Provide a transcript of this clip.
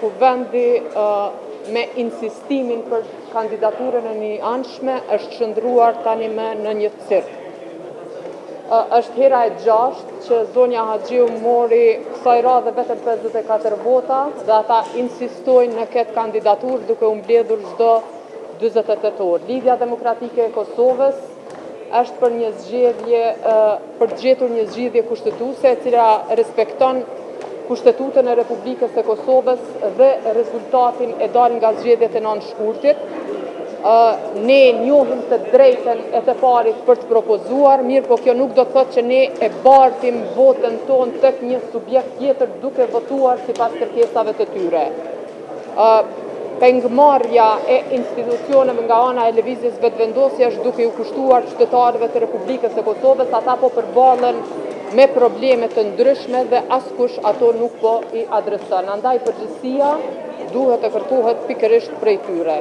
ku vendi me insistimin për kandidaturën e një anshme është qëndruar tani me në një cirk. Është hera e 6 që zonja Haxhiu mori kësaj radhe vetëm 54 vota dhe ata insistojnë në këtë kandidaturë duke u mbledhur çdo 48 orë. Lidhja Demokratike e Kosovës është për gjetur një zgjidhje kushtetuese e cila respekton Kushtetutën e Republikës së Kosovës dhe rezultatin e dalë nga zgjedhjet e 9 shkurtit. Ne njohim të drejten e të parit për të propozuar, mirë po kjo nuk do të thotë që ne e bartim votën tonë tek një subjekt tjetër duke votuar sipas kërkesave të tyre. Pengmarrja e institucioneve nga ana e lëvizjes vetëvendosje është duke u kushtuar qytetarëve të Republikës së Kosovës, ata po përballen me probleme të ndryshme dhe askush ato nuk po i adreson. Andaj përgjegjësia duhet të kërkohet pikërisht prej tyre.